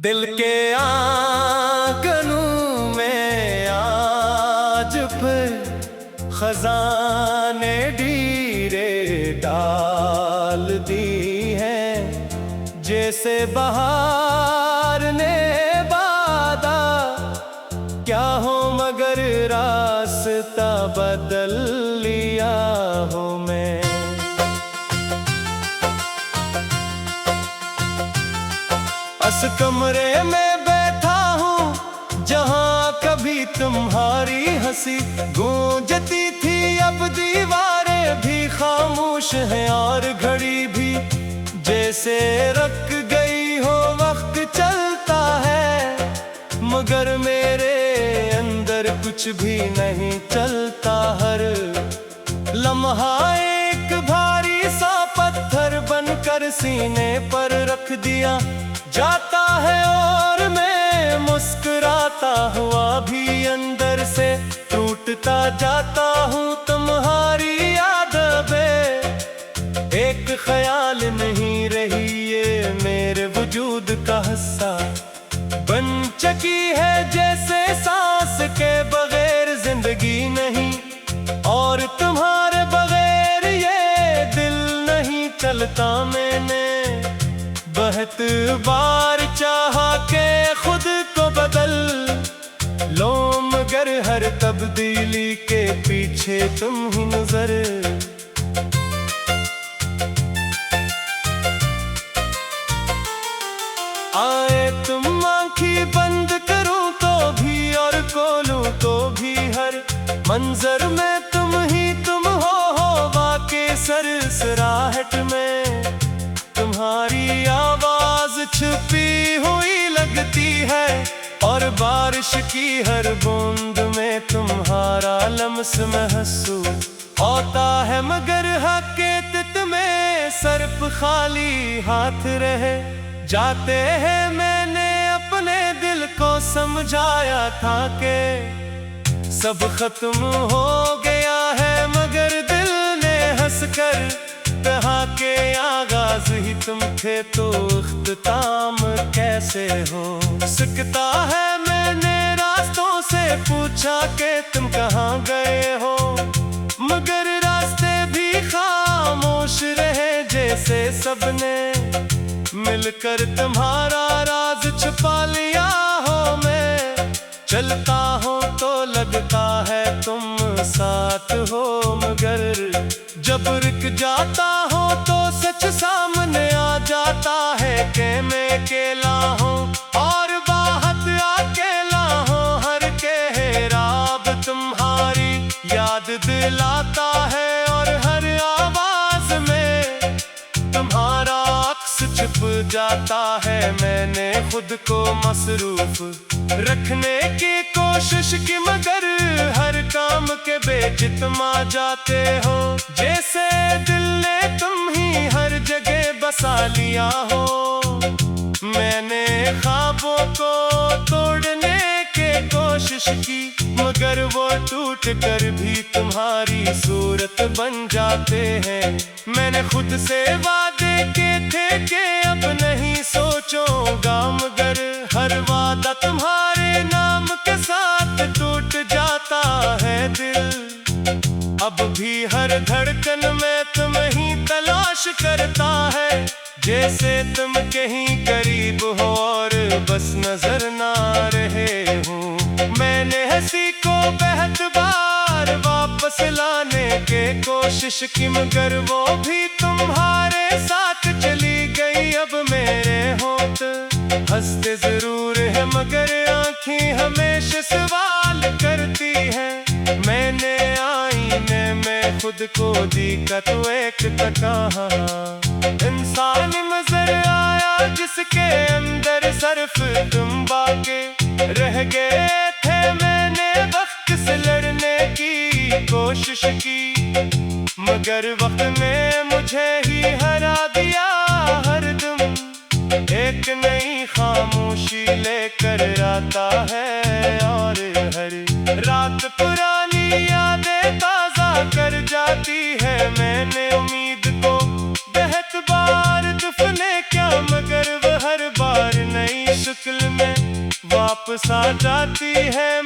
दिल के आंगनों में आज फिर खजाने डीरे डाल दी हैं। जैसे बहार ने वादा क्या हो मगर रास्ता बदल लिया हो मैं। इस कमरे में बैठा हूँ जहाँ कभी तुम्हारी हंसी गूंजती थी, अब दीवारें भी खामोश हैं और घड़ी भी जैसे रख गई हो। वक्त चलता है मगर मेरे अंदर कुछ भी नहीं चलता। हर लम्हा एक भारी सा पत्थर बनकर सीने पर रख दिया जाता है और मैं मुस्कुराता हुआ भी अंदर से टूटता जाता हूँ। तुम्हारी यादें एक ख्याल नहीं रही, ये मेरे वजूद का हिस्सा बन चुकी है। जैसे सांस के बगैर जिंदगी नहीं और तुम्हारे बगैर ये दिल नहीं चलता। मैंने बहुत बार चाहा के खुद को बदल लो मगर हर तब्दीली के पीछे तुम ही नजर। आए तुम आंखें बंद करूं तो भी और खोलूं तो भी हर मंजर में तुम ही तुम हो वाके सरसराहट में तुम्हारी आवाज छुपी हुई लगती है और बारिश की हर बूंद में तुम्हारा लम्स महसूस होता है। मगर हकीकत में सिर्फ खाली हाथ रहे जाते हैं। मैंने अपने दिल को समझाया था कि सब खत्म हो गया है मगर दिल ने हंसकर कहा के आगाज ही तुम थे तो इख्तिताम कैसे हो सकता है। मैंने रास्तों से पूछा कि तुम कहाँ गए हो मगर रास्ते भी खामोश रहे जैसे सबने मिलकर तुम्हारा राज छुपा लिया हो। मैं चलता हूँ तो लगता है तुम साथ हो मगर जब रुक जाता हूँ तो सच सामने आ जाता है कि मैं अकेला हूँ और बाहत अकेला हूँ। हर कहराब तुम्हारी याद दिलाता है और हर आवाज में तुम्हारा अक्स छुप जाता है। मैंने खुद को मसरूफ रखने की कोशिश की मगर हर काम के बेच तुम आ जाते हो। जैसे दिल ने तुम ही हर जगह बसा लिया हो। मैंने ख्वाबों को तोड़ने की कोशिश की मगर वो टूट कर भी तुम्हारी सूरत बन जाते हैं। मैंने खुद से वादे किए थे कि अब नहीं सोचूंगा मगर हर वादा तुम्हारे नाम के साथ टूट जाता है दिल। अब भी हर धड़कन में तुम ही तलाश करता है जैसे तुम कहीं करीब हो और बस नजर ना रहे हो। मैंने हंसी को बहुत बार वापस लाने के कोशिश की मगर वो भी तुम्हारे साथ चली गई। अब मेरे होठ हंसते जरूर है मगर आँखें हमेशा सवाल करती है। मैंने आईने में खुद को देखा तो एक कहा इंसान नजर आया जिसके अंदर सिर्फ तुम बाके रह गए थे। मैंने वक्त से लड़ने की कोशिश की मगर वक्त ने मुझे ही हरा दिया। हर दम एक नई खामोशी लेकर आता है और हर रात पुरानी यादें ताजा कर जाती है। मैंने उम्मीद को बहुत बार दफने क्या मगर वह हर बार नई शक्ल सा जाती है